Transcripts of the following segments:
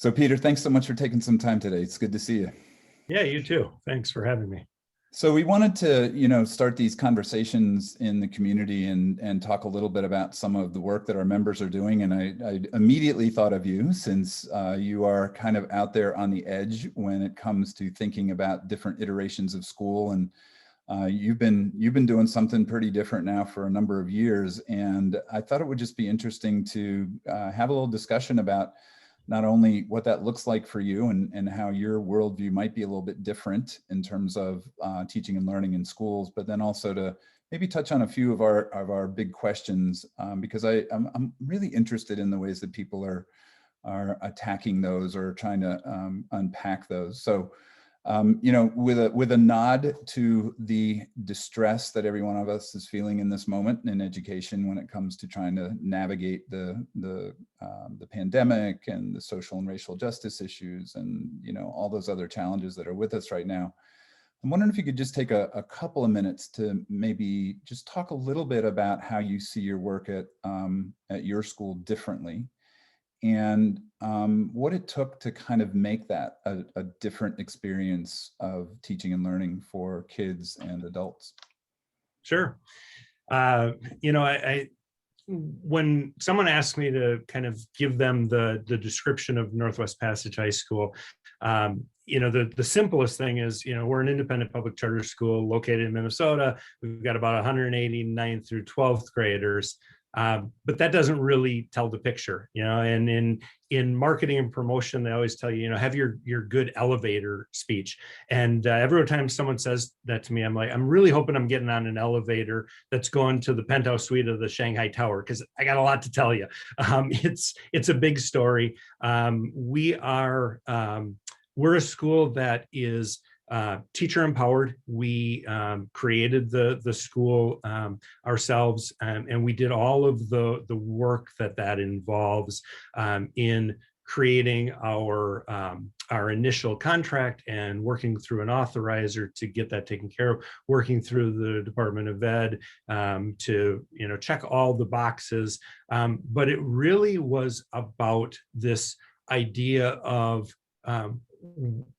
So Peter, thanks so much for taking some time today. It's good to see you. Yeah, you too. Thanks for having me. So we wanted to, start these conversations in the community and talk a little bit about some of the work that our members are doing. And I immediately thought of you since you are kind of out there on the edge when it comes to thinking about different iterations of school. And you've been doing something pretty different now for a number of years. And I thought it would just be interesting to have a little discussion about not only what that looks like for you and how your worldview might be a little bit different in terms of teaching and learning in schools, but then also to maybe touch on a few of our big questions, because I'm really interested in the ways that people are attacking those or trying to unpack those. So with a nod to the distress that every one of us is feeling in this moment in education when it comes to trying to navigate the pandemic and the social and racial justice issues and all those other challenges that are with us right now. I'm wondering if you could just take a couple of minutes to maybe just talk a little bit about how you see your work at your school differently, and what it took to kind of make that a different experience of teaching and learning for kids and adults. Sure. I when someone asks me to kind of give them the description of Northwest Passage High School, the simplest thing is, we're an independent public charter school located in Minnesota. We've got about 180 9th through 12th graders. But that doesn't really tell the picture, and in marketing and promotion, they always tell you, have your good elevator speech. And every time someone says that to me, I'm like, I'm really hoping I'm getting on an elevator that's going to the penthouse suite of the Shanghai Tower, because I got a lot to tell you. It's a big story. We're a school that is teacher empowered. We created the school ourselves, and we did all of the work that involves in creating our initial contract and working through an authorizer to get that taken care of, working through the Department of Ed to check all the boxes. But it really was about this idea of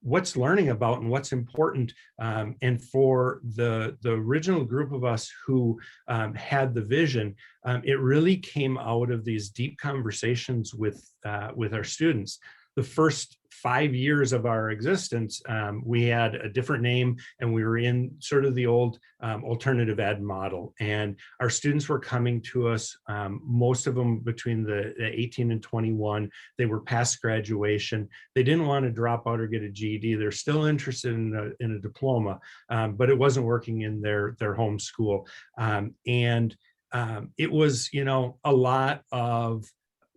what's learning about and what's important. And for the original group of us who had the vision, it really came out of these deep conversations with our students. The first 5 years of our existence, we had a different name, and we were in sort of the old alternative ed model. And our students were coming to us, most of them between the 18 and 21. They were past graduation. They didn't want to drop out or get a GED. They're still interested in a diploma, but it wasn't working in their home school. And it was, a lot of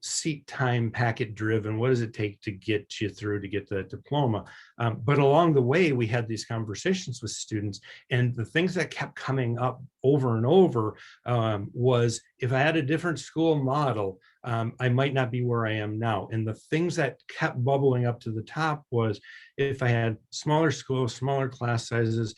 seat time, packet driven. What does it take to get you through to get the diploma? But along the way, we had these conversations with students, and the things that kept coming up over and over was, if I had a different school model, I might not be where I am now. And the things that kept bubbling up to the top was, if I had smaller schools, smaller class sizes,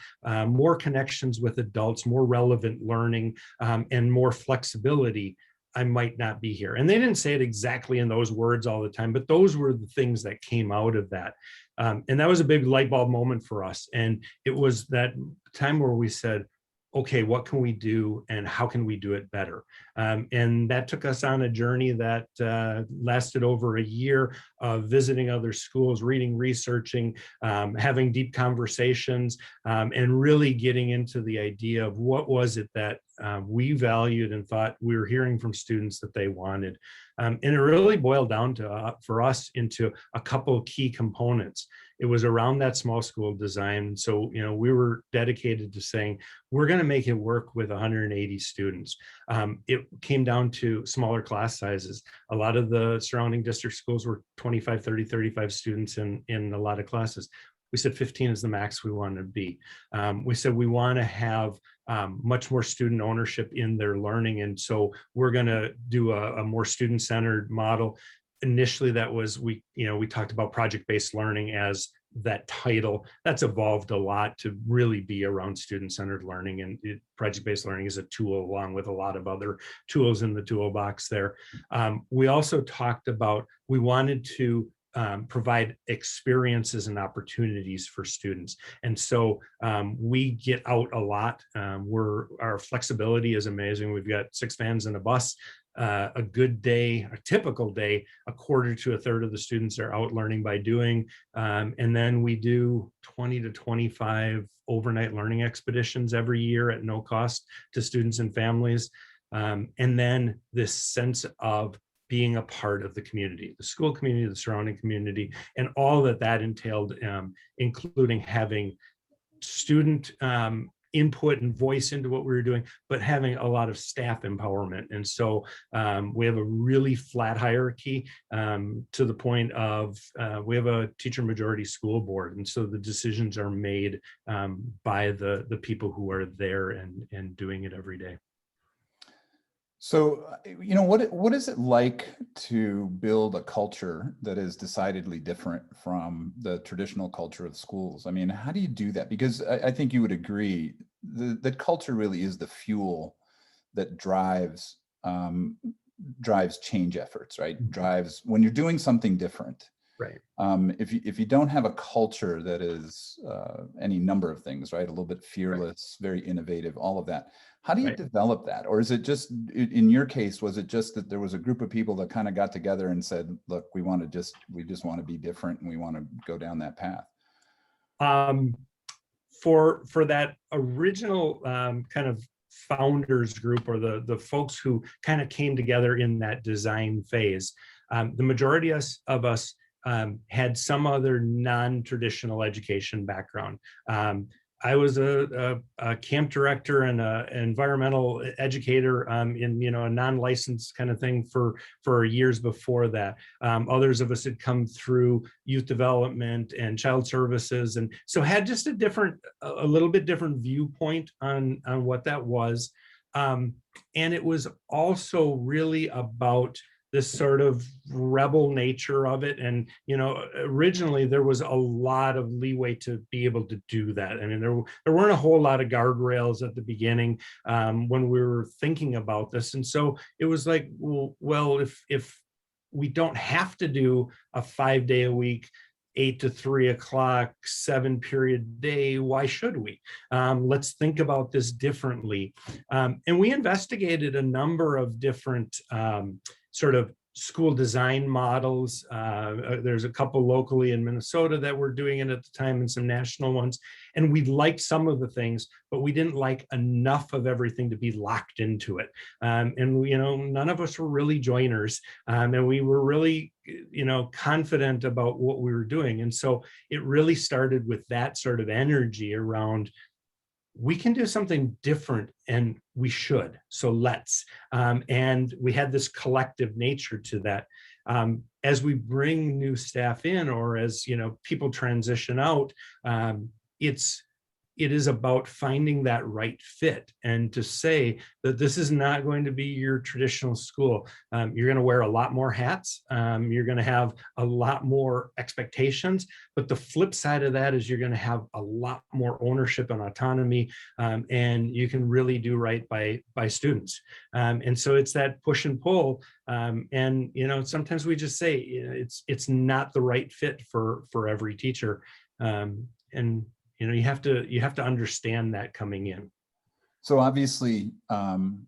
more connections with adults, more relevant learning, and more flexibility, I might not be here. And they didn't say it exactly in those words all the time, but those were the things that came out of that. And that was a big light bulb moment for us. And it was that time where we said, okay, what can we do and how can we do it better? And that took us on a journey that lasted over a year of visiting other schools, reading, researching, having deep conversations, and really getting into the idea of what was it that we valued and thought we were hearing from students that they wanted. And it really boiled down to, for us, into a couple of key components. It was around that small school design. So, we were dedicated to saying, we're going to make it work with 180 students. It came down to smaller class sizes. A lot of the surrounding district schools were 25, 30, 35 students in a lot of classes. We said 15 is the max we want to be. We said we want to have much more student ownership in their learning. And so we're going to do a more student-centered model. Initially, that was, we talked about project-based learning as that title. That's evolved a lot to really be around student-centered learning, and project-based learning is a tool along with a lot of other tools in the toolbox there. We also talked about, we wanted to provide experiences and opportunities for students. And so we get out a lot. Our flexibility is amazing. We've got 6 vans and a bus. A good day, a typical day, a quarter to a third of the students are out learning by doing. And then we do 20 to 25 overnight learning expeditions every year at no cost to students and families. And then this sense of being a part of the community, the school community, the surrounding community, and all that entailed, including having student input and voice into what we were doing, but having a lot of staff empowerment. And so we have a really flat hierarchy to the point of we have a teacher majority school board. And so the decisions are made by the people who are there and doing it every day. So, what is it like to build a culture that is decidedly different from the traditional culture of schools? I mean, how do you do that? Because I think you would agree that culture really is the fuel that drives change efforts, right? Drives when you're doing something different. Right. If you don't have a culture that is any number of things, right? A little bit fearless, very innovative, all of that. How do you develop that? Or is it just, in your case, was it just that there was a group of people that kind of got together and said, look, we just want to be different and we want to go down that path? For that original kind of founders group, or the folks who kind of came together in that design phase, the majority of us had some other non-traditional education background. I was a camp director and an environmental educator in a non-licensed kind of thing for years before that. Others of us had come through youth development and child services, and so had just a little bit different viewpoint on what that was. And it was also really about this sort of rebel nature of it. And, originally there was a lot of leeway to be able to do that. I mean, there weren't a whole lot of guardrails at the beginning when we were thinking about this. And so it was like, well, if we don't have to do a 5-day a week, 8 to 3 o'clock, 7-period day, why should we? Let's think about this differently. And we investigated a number of different sort of school design models. There's a couple locally in Minnesota that were doing it at the time, and some national ones. And we liked some of the things, but we didn't like enough of everything to be locked into it. And none of us were really joiners, and we were really confident about what we were doing. And so it really started with that sort of energy around, we can do something different and we should, so let's. And we had this collective nature to that. As we bring new staff in, or as people transition out, it is about finding that right fit, and to say that this is not going to be your traditional school. You're going to wear a lot more hats. You're going to have a lot more expectations. But the flip side of that is you're going to have a lot more ownership and autonomy, and you can really do right by students. And so it's that push and pull. And sometimes we just say it's not the right fit for every teacher. And you have to understand that coming in. So obviously, the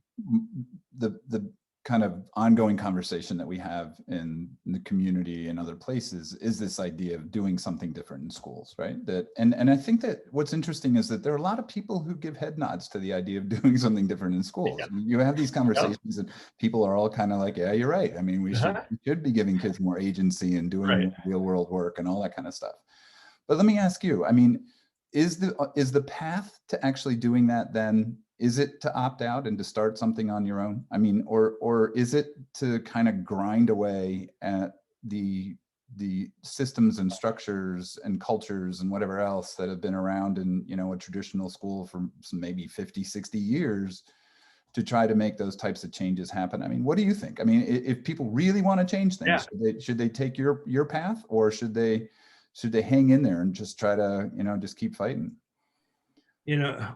kind of ongoing conversation that we have in the community and other places is this idea of doing something different in schools, right? And I think that what's interesting is that there are a lot of people who give head nods to the idea of doing something different in schools. Yeah. You have these conversations and people are all kind of like, yeah, you're right. I mean, we should be giving kids more agency and doing real world work and all that kind of stuff. But let me ask you, I mean, is the path to actually doing that then, is it to opt out and to start something on your own? I mean, or is it to kind of grind away at the systems and structures and cultures and whatever else that have been around in, a traditional school for maybe 50, 60 years to try to make those types of changes happen? I mean, what do you think? I mean, if people really want to change things, should they take your path, or should they hang in there and just try to, just keep fighting?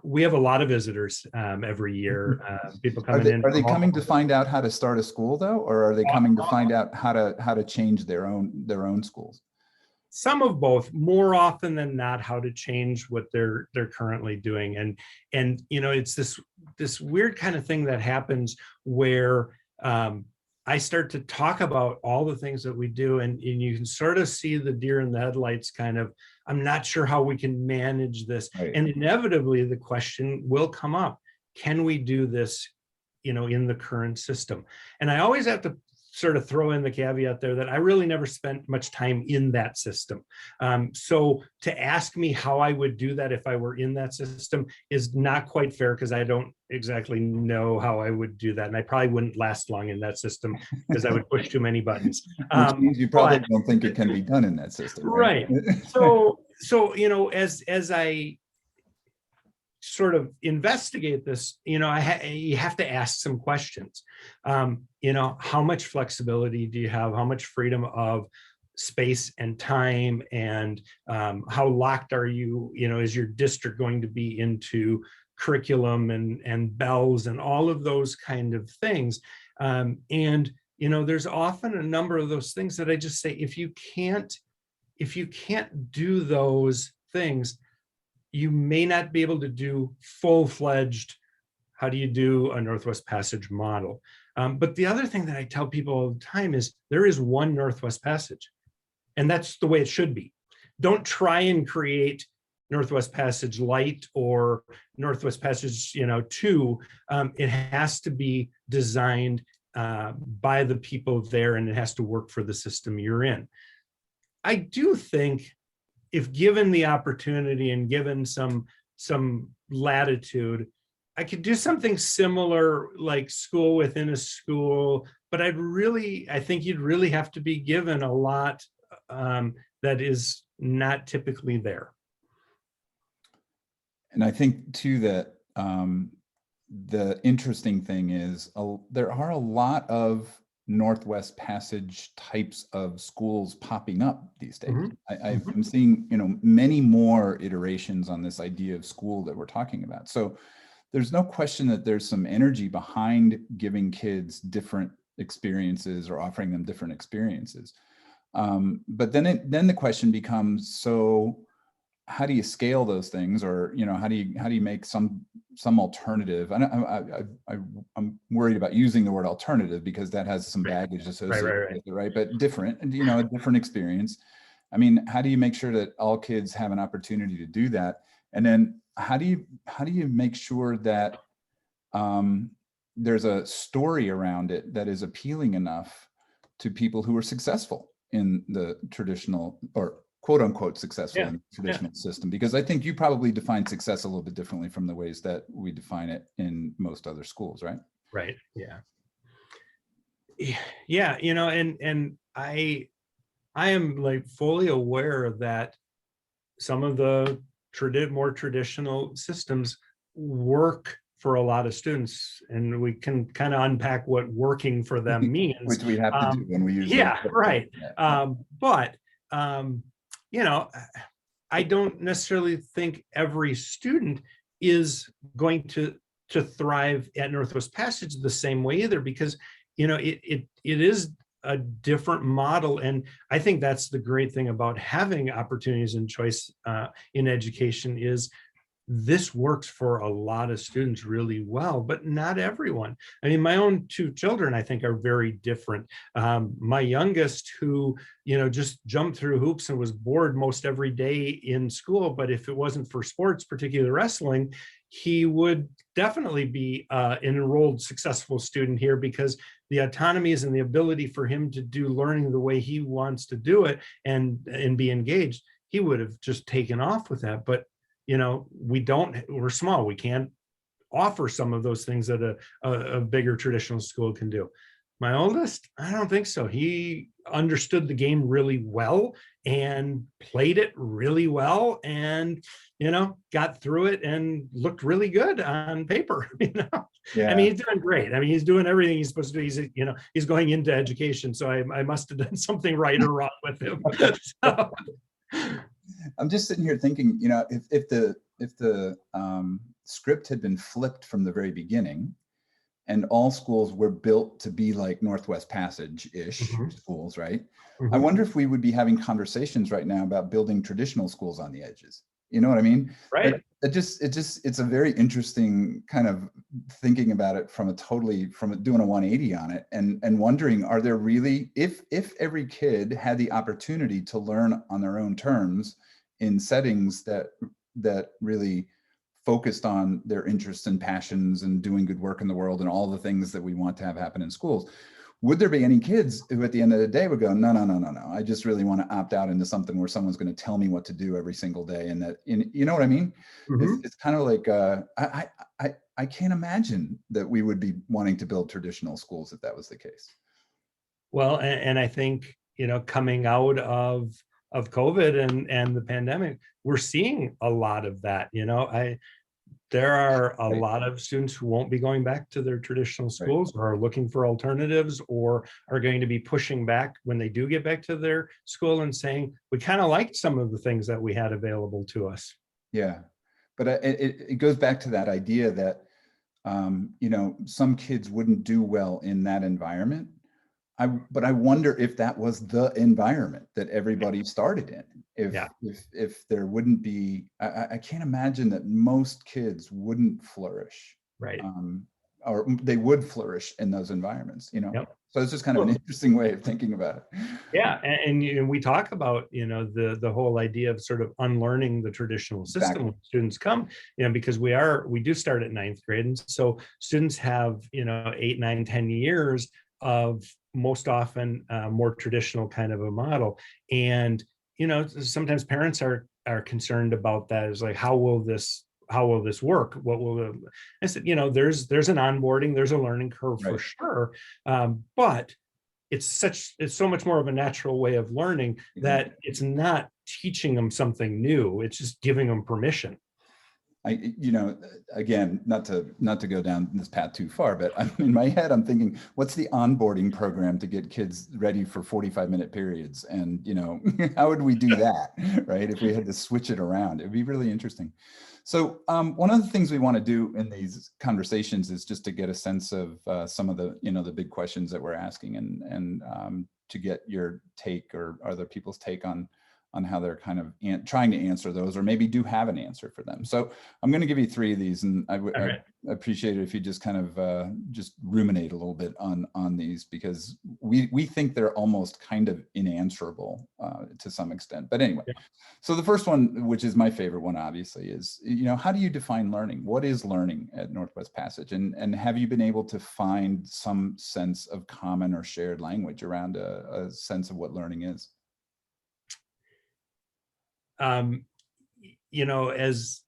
We have a lot of visitors every year. People coming in. Are they coming to find out how to start a school though, or are they coming to find out how to change their own schools? some of both, more often than not, how to change what they're currently doing. And it's this weird kind of thing that happens where I start to talk about all the things that we do, and you can sort of see the deer in the headlights kind of, I'm not sure how we can manage this. Right. And inevitably the question will come up, can we do this, in the current system? And I always have to sort of throw in the caveat there that I really never spent much time in that system. So to ask me how I would do that if I were in that system is not quite fair, because I don't exactly know how I would do that. And I probably wouldn't last long in that system because I would push too many buttons. Which means you probably don't think it can be done in that system. Right. So as I sort of investigate this, you have to ask some questions. How much flexibility do you have? How much freedom of space and time? And how locked are you? Is your district going to be into curriculum and bells and all of those kind of things? There's often a number of those things that I just say, if you can't do those things, you may not be able to do full-fledged, how do you do a Northwest Passage model? But the other thing that I tell people all the time is there is one Northwest Passage, and that's the way it should be. Don't try and create Northwest Passage Light or Northwest Passage 2. It has to be designed by the people there, and it has to work for the system you're in. I do think, if given the opportunity and given some latitude, I could do something similar, like school within a school, but I think you'd really have to be given a lot that is not typically there. And I think too that the interesting thing is there are a lot of Northwest Passage types of schools popping up these days. Mm-hmm. I'm seeing, many more iterations on this idea of school that we're talking about. So there's no question that there's some energy behind giving kids different experiences or offering them different experiences. But then the question becomes, so how do you scale those things, or how do you make some alternative? I'm worried about using the word alternative because that has some baggage associated with it, right? But different, and a different experience. I mean, how do you make sure that all kids have an opportunity to do that? And then how do you make sure that there's a story around it that is appealing enough to people who are successful in the traditional, or quote unquote successful in the traditional system? Because I think you probably define success a little bit differently from the ways that we define it in most other schools, right? Right. Yeah. And I am like fully aware that some of the more traditional systems work for a lot of students, and we can kind of unpack what working for them means. Which we have to do when we use right. But I don't necessarily think every student is going to thrive at Northwest Passage the same way either, because it is a different model. And I think that's the great thing about having opportunities and choice in education, is this works for a lot of students really well, but not everyone. I mean, my own two children, I think, are very different. My youngest, who, just jumped through hoops and was bored most every day in school, but if it wasn't for sports, particularly wrestling, he would definitely be an enrolled successful student here, because the autonomies and the ability for him to do learning the way he wants to do it and be engaged, he would have just taken off with that. But we're small. We can't offer some of those things that a bigger traditional school can do. My oldest, I don't think so. He understood the game really well and played it really well, and got through it and looked really good on paper. Yeah. I mean, he's doing great. I mean, he's doing everything he's supposed to do. He's going into education, so I must have done something right or wrong with him. So. I'm just sitting here thinking, if the script had been flipped from the very beginning, and all schools were built to be like Northwest Passage-ish Mhm. schools, right? I Mhm. wonder if we would be having conversations right now about building traditional schools on the edges. You know what I mean? Right. It's a very interesting kind of thinking about it from doing a 180 on it, and wondering, are there really, if every kid had the opportunity to learn on their own terms in settings that really focused on their interests and passions and doing good work in the world and all the things that we want to have happen in schools, would there be any kids who at the end of the day would go, no, no, no, no, no, I just really want to opt out into something where someone's going to tell me what to do every single day? And you know what I mean? Mhm. It's kind of like, I can't imagine that we would be wanting to build traditional schools if that was the case. Well, and I think, coming out of COVID and the pandemic, we're seeing a lot of that. There are a Right, lot of students who won't be going back to their traditional right. schools, or are looking for alternatives, or are going to be pushing back when they do get back to their school and saying, we kind of liked some of the things that we had available to us. Yeah. But it goes back to that idea that, some kids wouldn't do well in that environment. But I wonder if that was the environment that everybody started in. Yeah, If there wouldn't be, I can't imagine that most kids wouldn't flourish, right. um, or they would flourish in those environments. Yep. So it's just kind of an Well, interesting way of thinking about it. yeah, and we talk about the whole idea of sort of unlearning the traditional system Exactly. when students come, because we do start at ninth grade, and so students have 8, 9, 10 years of most often more traditional kind of a model, and sometimes parents are concerned about that. Is like, how will this work? What will I said, there's an onboarding, there's a learning curve for Right. sure, but it's so much more of a natural way of learning Exactly. that it's not teaching them something new, it's just giving them permission. Again, not to go down this path too far, but I'm in my head, I'm thinking, what's the onboarding program to get kids ready for 45-minute periods? And, how would we do that, right? If we had to switch it around, it'd be really interesting. So one of the things we want to do in these conversations is just to get a sense of some of the big questions that we're asking, and to get your take or other people's take on how they're kind of trying to answer those, or maybe do have an answer for them. So I'm going to give you 3 of these, and I appreciate it if you just kind of just ruminate a little bit on these, because we think they're almost kind of unanswerable to some extent. But anyway, Yeah. so the first one, which is my favorite one, obviously, is, how do you define learning? What is learning at Northwest Passage? And have you been able to find some sense of common or shared language around a sense of what learning is? um as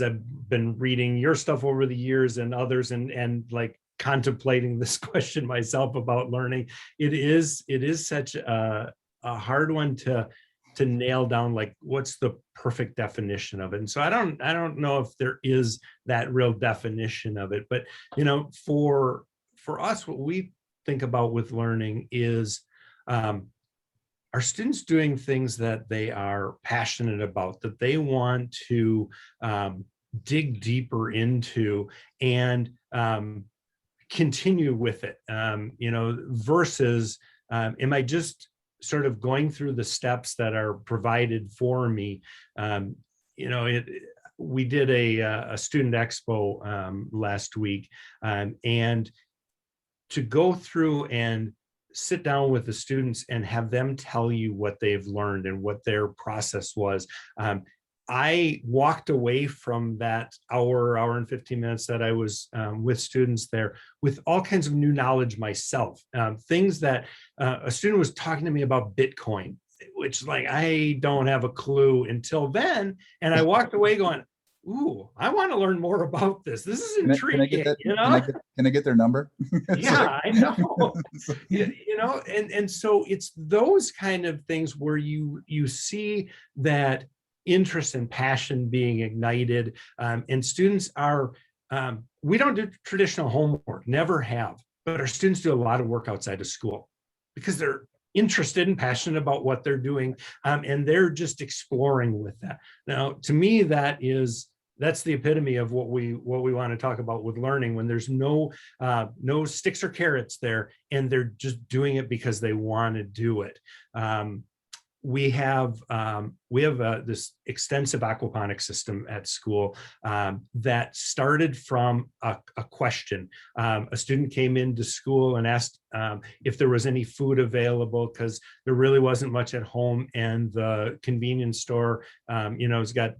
I've been reading your stuff over the years and others, and like contemplating this question myself about learning, it is such a hard one to nail down, like what's the perfect definition of it. And so I don't know if there is that real definition of it, but for us, what we think about with learning is, um, are students doing things that they are passionate about, that they want to dig deeper into, and continue with it, versus, am I just sort of going through the steps that are provided for me? um, we did a student expo last week, and to go through and sit down with the students and have them tell you what they've learned and what their process was. I walked away from that hour and 15 minutes that I was with students there with all kinds of new knowledge myself. Things that a student was talking to me about Bitcoin, which, like, I don't have a clue until then. And I walked away going, ooh, I want to learn more about this. This is Can I get intriguing, that? Can I get their number? It's like, Yeah, I know. And so it's those kind of things where you see that interest and passion being ignited, and students are. We don't do traditional homework, never have, but our students do a lot of work outside of school because they're interested and passionate about what they're doing, and they're just exploring with that. Now, to me, that is that's the epitome of what we want to talk about with learning, when there's no sticks or carrots there, and they're just doing it because they want to do it. We have this extensive aquaponics system at school that started from a question. A student came into school and asked if there was any food available, because there really wasn't much at home, and the convenience store, has got,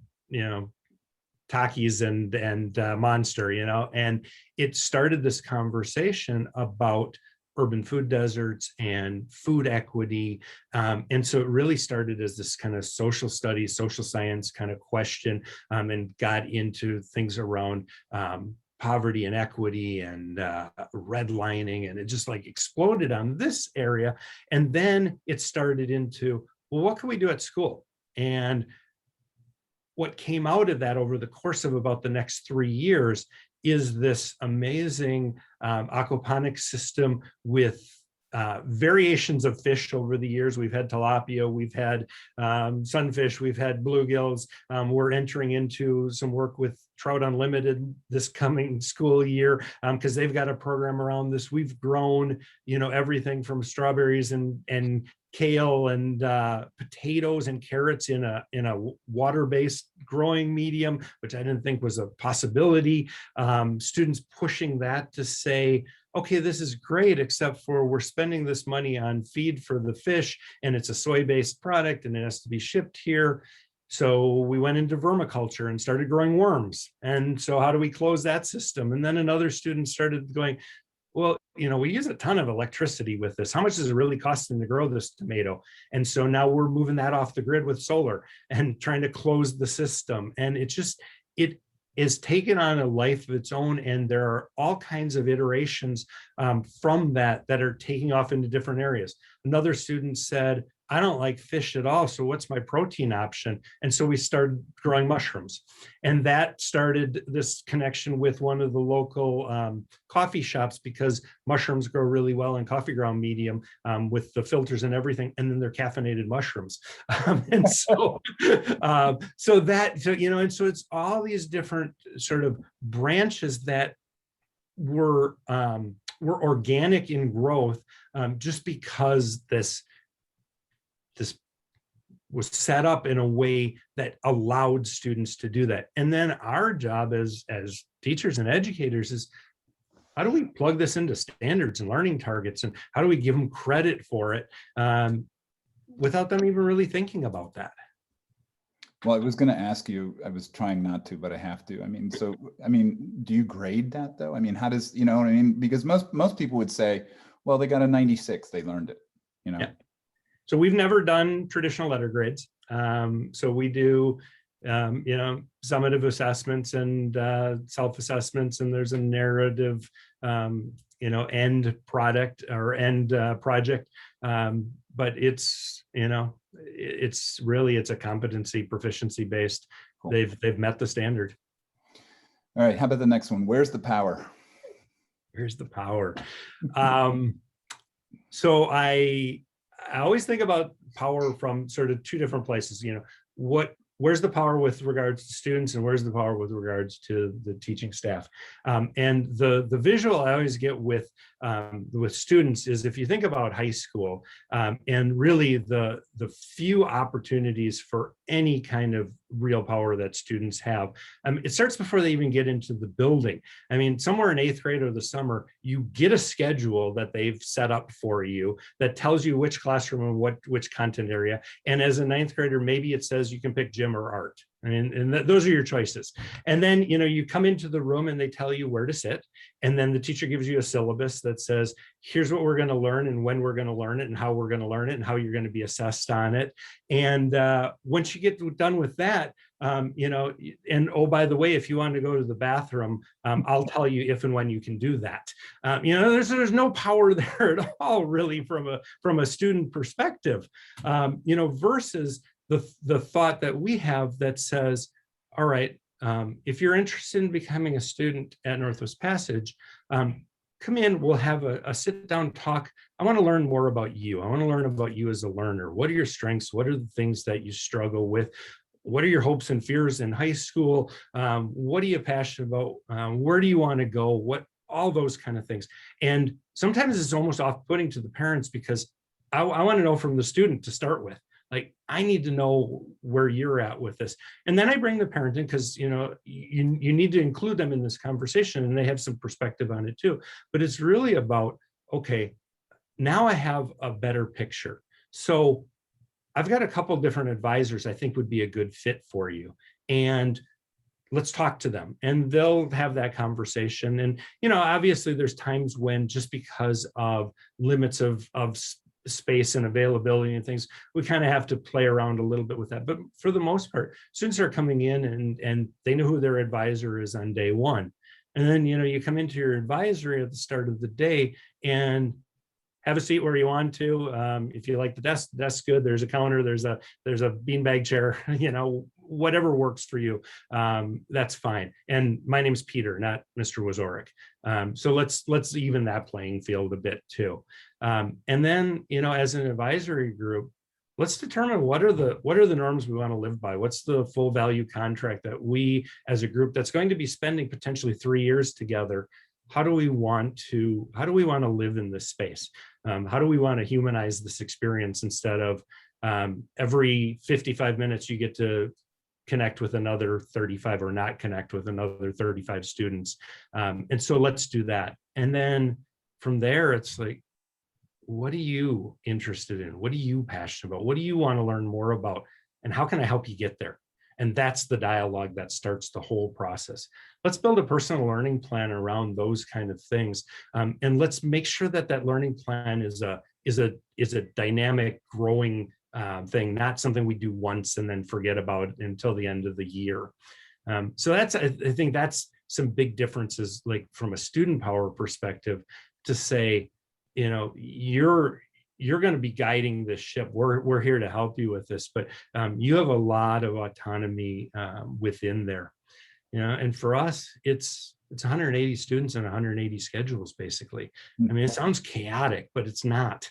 Takis and Monster, and it started this conversation about urban food deserts and food equity. And so it really started as this kind of social studies, social science kind of question, and got into things around poverty and equity and redlining, and it just like exploded on this area. And then it started into, well, what can we do at school? And what came out of that over the course of about the next 3 years is this amazing aquaponics system with variations of fish over the years. We've had tilapia, we've had sunfish, we've had bluegills. We're entering into some work with Trout Unlimited this coming school year, because they've got a program around this. We've grown, everything from strawberries and kale and potatoes and carrots in a water-based growing medium, which I didn't think was a possibility. Students pushing that to say, okay, this is great, except for we're spending this money on feed for the fish, and it's a soy-based product, and it has to be shipped here. So we went into vermiculture and started growing worms. And so how do we close that system? And then another student started going, well, we use a ton of electricity with this. How much is it really costing to grow this tomato? And so now we're moving that off the grid with solar and trying to close the system. And it is taken on a life of its own. And there are all kinds of iterations from that are taking off into different areas. Another student said, I don't like fish at all, so what's my protein option? And so we started growing mushrooms. And that started this connection with one of the local coffee shops, because mushrooms grow really well in coffee ground medium with the filters and everything, and then they're caffeinated mushrooms. And so, and so it's all these different sort of branches that were organic in growth, just because this was set up in a way that allowed students to do that. And then our job as teachers and educators is, how do we plug this into standards and learning targets, and how do we give them credit for it without them even really thinking about that? Well, I was going to ask you, I was trying not to, but I have to. Do you grade that though? How does, what I mean? Because most people would say, well, they got a 96, they learned it, Yeah. So we've never done traditional letter grades. So we do, summative assessments and self-assessments, and there's a narrative, end product or end project. But it's, it's a competency proficiency based. Cool. They've met the standard. All right. How about the next one? Where's the power? Here's the power. So I always think about power from sort of two different places. Where's the power with regards to students, and where's the power with regards to the teaching staff? And the visual I always get with students is, if you think about high school, and really the few opportunities for any kind of real power that students have, it starts before they even get into the building. Somewhere in 8th grade or the summer, you get a schedule that they've set up for you that tells you which classroom and which content area. And as a 9th grader, maybe it says you can pick gym or art. Those are your choices. And then, you come into the room and they tell you where to sit. And then the teacher gives you a syllabus that says, here's what we're going to learn, and when we're going to learn it, and how we're going to learn it, and how you're going to be assessed on it. And once you get done with that, and oh, by the way, if you want to go to the bathroom, I'll tell you if and when you can do that. There's no power there at all, really, from a student perspective, versus the thought that we have that says, all right, if you're interested in becoming a student at Northwest Passage, come in, we'll have a sit down talk. I want to learn more about you. I want to learn about you as a learner. What are your strengths? What are the things that you struggle with? what are your hopes and fears in high school? What are you passionate about? Where do you want to go? All those kind of things. And sometimes it's almost off-putting to the parents, because I want to know from the student to start with. Like, I need to know where you're at with this. And then I bring the parent in, because, you need to include them in this conversation, and they have some perspective on it too. But it's really about, okay, now I have a better picture. So I've got a couple different advisors I think would be a good fit for you. And let's talk to them, and they'll have that conversation. And, obviously there's times when, just because of limits of space and availability and things, we kind of have to play around a little bit with that. But for the most part, students are coming in and they know who their advisor is on day one. And then, you come into your advisory at the start of the day and have a seat where you want to. If you like the desk, that's good. There's a counter, there's a beanbag chair, whatever works for you. That's fine. And my name's Peter, not Mr. Wieczorek. So let's even that playing field a bit too. And then, as an advisory group, let's determine what are the norms we want to live by. What's the full value contract that we, as a group that's going to be spending potentially 3 years together, how do we want to live in this space? How do we want to humanize this experience, instead of every 55 minutes you get to connect with another 35 or not connect with another 35 students? And so let's do that. And then from there, it's like, what are you interested in? What are you passionate about? What do you want to learn more about? And how can I help you get there? And that's the dialogue that starts the whole process. Let's build a personal learning plan around those kind of things. And let's make sure that learning plan is a dynamic, growing thing, not something we do once and then forget about until the end of the year. So I think that's some big differences, like from a student power perspective, to say, you're going to be guiding this ship. We're here to help you with this, but you have a lot of autonomy within there. And for us, it's 180 students and 180 schedules, basically. I mean, it sounds chaotic, but it's not.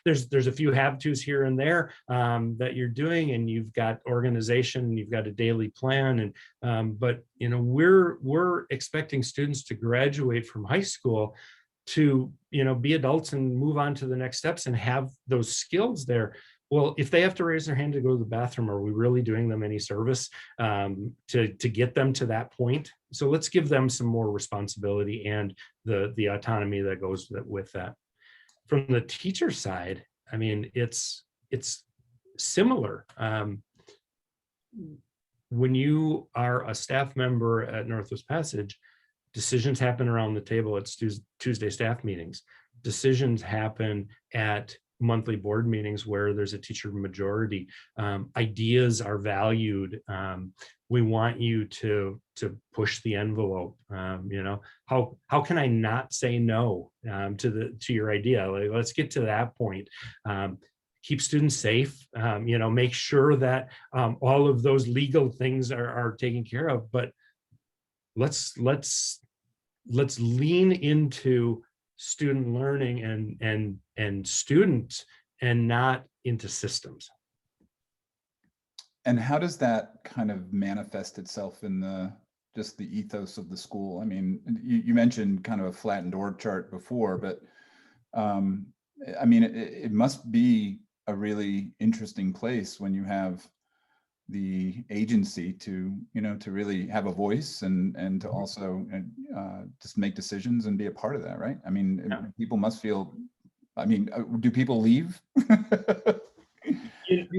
There's a few have-tos here and there that you're doing, and you've got organization, and you've got a daily plan, and but we're expecting students to graduate from high school to be adults and move on to the next steps and have those skills there. Well, if they have to raise their hand to go to the bathroom, are we really doing them any service to get them to that point? So let's give them some more responsibility and the autonomy that goes with that. From the teacher side, I mean, it's similar. When you are a staff member at Northwest Passage, decisions happen around the table at Tuesday staff meetings. Decisions happen at monthly board meetings where there's a teacher majority. Ideas are valued. We want you to push the envelope. How can I not say no to your idea? Like, let's get to that point. Keep students safe. Make sure that all of those legal things are taken care of. But let's lean into student learning and students, and not into systems. And how does that kind of manifest itself in just the ethos of the school? I mean, you mentioned kind of a flattened org chart before, but I mean, it must be a really interesting place when you have the agency to really have a voice and to also just make decisions and be a part of that, right? I mean, yeah. People must feel, I mean, do people leave?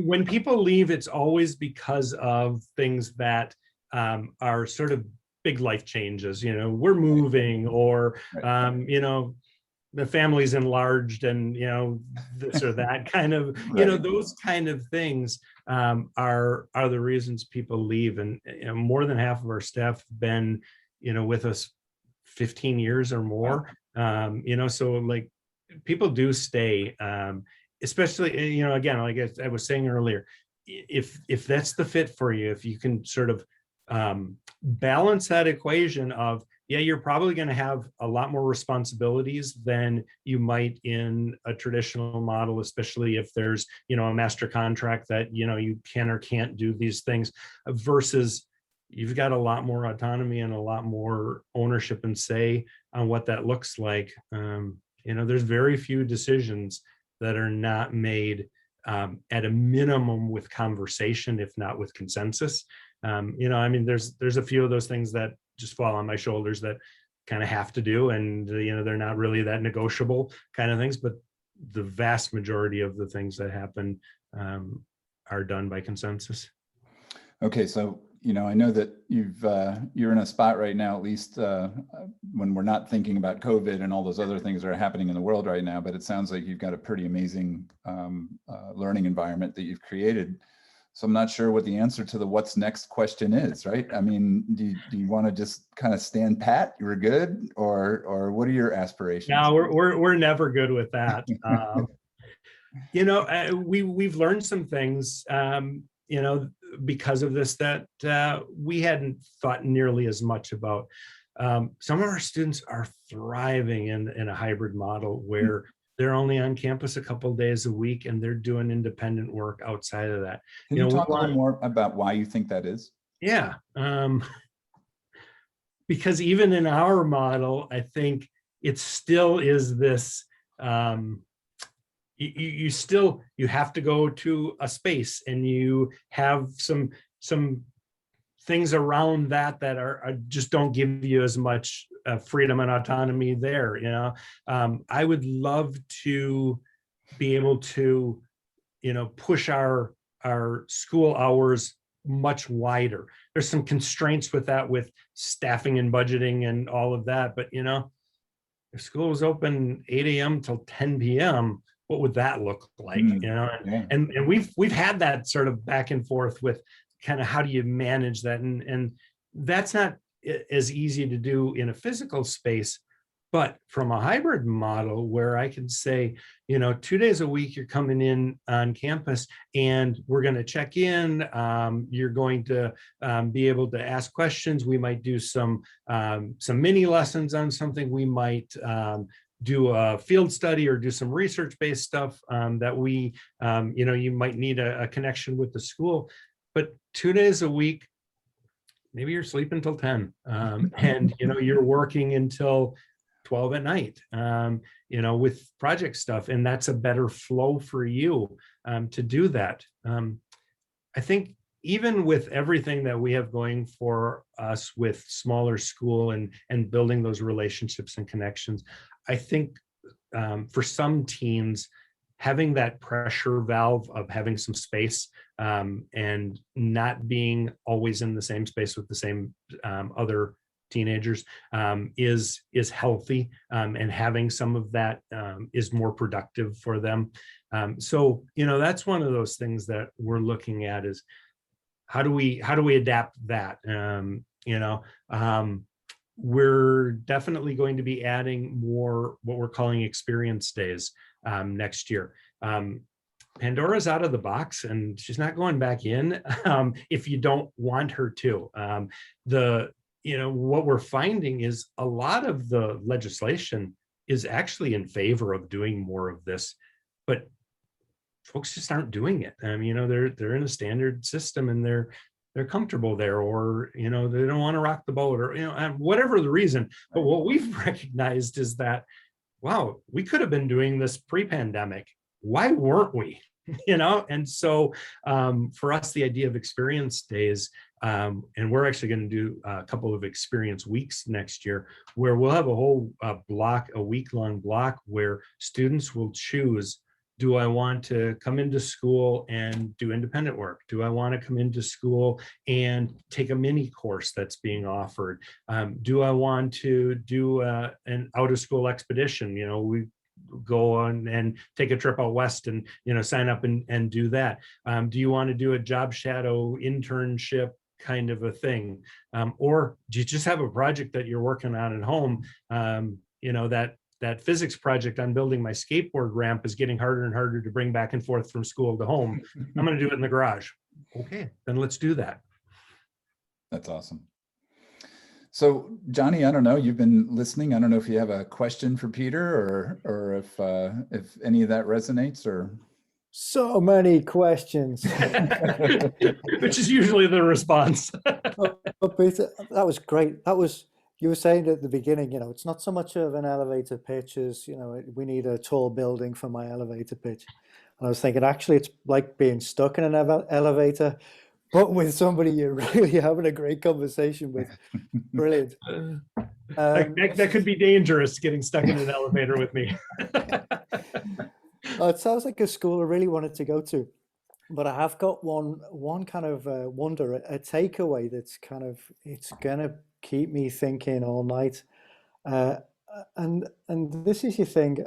When people leave, it's always because of things that are sort of big life changes. We're moving, or the family's enlarged, and this or that kind of right. Those kind of things are the reasons people leave. And more than half of our staff have been with us 15 years or more. So like, people do stay, especially again, like I was saying earlier, if that's the fit for you, if you can sort of balance that equation of yeah, you're probably going to have a lot more responsibilities than you might in a traditional model, especially if there's, a master contract that, you can or can't do these things, versus you've got a lot more autonomy and a lot more ownership and say on what that looks like. There's very few decisions that are not made at a minimum with conversation, if not with consensus. There's a few of those things that just fall on my shoulders that kind of have to do, and they're not really that negotiable kind of things, but the vast majority of the things that happen are done by consensus. Okay, so I know that you're in a spot right now, at least when we're not thinking about COVID and all those other things that are happening in the world right now, but it sounds like you've got a pretty amazing learning environment that you've created. So I'm not sure what the answer to the what's next question is, right? I mean, do you want to just kind of stand pat, you're good, or what are your aspirations? No, we're never good with that. We've learned some things, because of this that we hadn't thought nearly as much about. Some of our students are thriving in a hybrid model where they're only on campus a couple of days a week and they're doing independent work outside of that. Can you talk a little more about why you think that is? Yeah. Because even in our model, I think it still is this, you have to go to a space and you have some things around that are just don't give you as much freedom and autonomy there. I would love to be able to push our school hours much wider. There's some constraints with that, with staffing and budgeting and all of that, but if school was open 8 a.m. till 10 p.m., what would that look like? Yeah. And we've had that sort of back and forth with kind of how do you manage that, and that's not as easy to do in a physical space. But from a hybrid model where I can say, 2 days a week you're coming in on campus and we're going to check in, you're going to be able to ask questions. We might do some mini lessons on something. We might do a field study or do some research-based stuff that we, you might need a connection with the school. But 2 days a week, maybe you're sleeping till 10 and, you're working until 12 at night, with project stuff. And that's a better flow for you to do that. I think even with everything that we have going for us with smaller school and building those relationships and connections, I think for some teens, having that pressure valve of having some space and not being always in the same space with the same other teenagers is healthy, and having some of that is more productive for them. So that's one of those things that we're looking at is how do we adapt that? We're definitely going to be adding more what we're calling experience days next year. Pandora's out of the box and she's not going back in if you don't want her to. What we're finding is a lot of the legislation is actually in favor of doing more of this, but folks just aren't doing it. They're in a standard system and they're comfortable there, or they don't want to rock the boat, or whatever the reason. But what we've recognized is that, wow, we could have been doing this pre-pandemic. Why weren't we? And so for us, the idea of experience days, and we're actually going to do a couple of experience weeks next year, where we'll have a whole a week-long block where students will choose, do I want to come into school and do independent work? Do I want to come into school and take a mini course that's being offered? Do I want to do an out-of-school expedition? We go on and take a trip out west and sign up and do that. Do you want to do a job shadow internship kind of a thing, or do you just have a project that you're working on at home? That physics project on building my skateboard ramp is getting harder and harder to bring back and forth from school to home. I'm going to do it in the garage. Okay, then let's do that. That's awesome. So Johnny, I don't know, you've been listening. I don't know if you have a question for Peter or if any of that resonates or. So many questions. Which is usually the response. But Peter, that was great. That was, you were saying at the beginning, it's not so much of an elevator pitch as, we need a tall building for my elevator pitch. And I was thinking, actually, it's like being stuck in an elevator, but with somebody you're really having a great conversation with. Brilliant. That could be dangerous, getting stuck in an elevator with me. It sounds like a school I really wanted to go to, but I have got one kind of wonder, a takeaway that's kind of, it's gonna keep me thinking all night. And this is your thing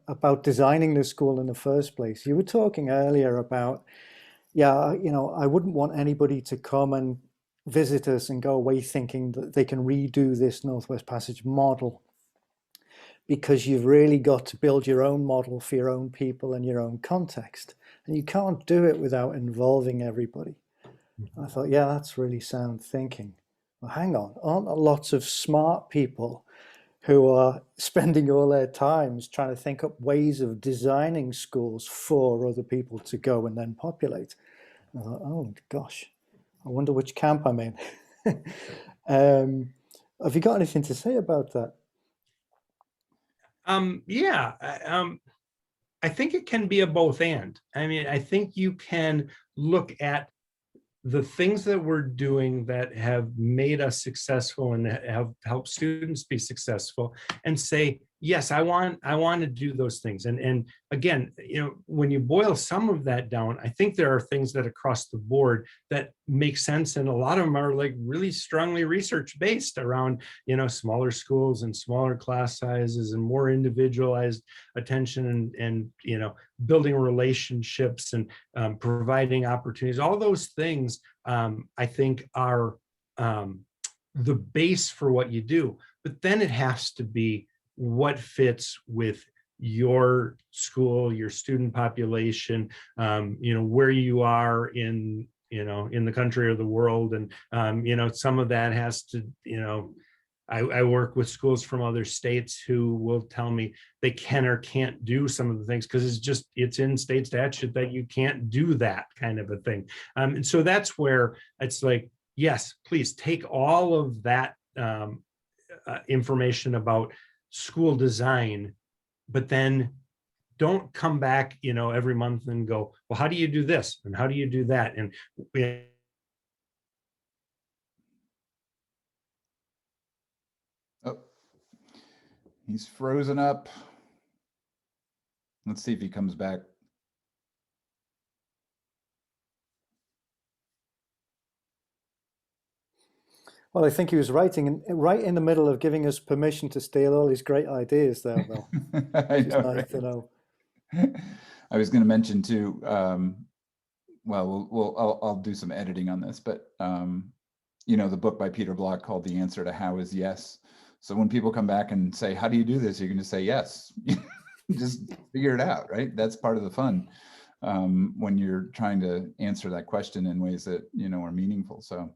about designing the school in the first place. You were talking earlier about, I wouldn't want anybody to come and visit us and go away thinking that they can redo this Northwest Passage model, because you've really got to build your own model for your own people and your own context. And you can't do it without involving everybody. I thought, yeah, that's really sound thinking. Well, hang on, aren't there lots of smart people who are spending all their times trying to think up ways of designing schools for other people to go and then populate? And I thought, oh gosh, I wonder which camp I'm in. Have you got anything to say about that? I think it can be a both and. I mean, I think you can look at the things that we're doing that have made us successful and have helped students be successful and say, yes, I want to do those things. And again, when you boil some of that down, I think there are things that across the board that make sense. And a lot of them are like really strongly research based around, smaller schools and smaller class sizes and more individualized attention and building relationships and providing opportunities. All those things I think are the base for what you do. But then it has to be what fits with your school, your student population, where you are in the country or the world. And, some of that has to, I work with schools from other states who will tell me they can or can't do some of the things because it's in state statute that you can't do that kind of a thing. And so that's where it's like, yes, please take all of that information about school design, but then don't come back, every month and go, well, how do you do this? And how do you do that? And Oh, he's frozen up. Let's see if he comes back. Well, I think he was right in the middle of giving us permission to steal all his great ideas there, Bill. I know, nice right? to know. I was going to mention too, I'll do some editing on this, but the book by Peter Block called The Answer to How is Yes. So when people come back and say, how do you do this? You're going to say yes. Just figure it out, right? That's part of the fun when you're trying to answer that question in ways that, are meaningful. So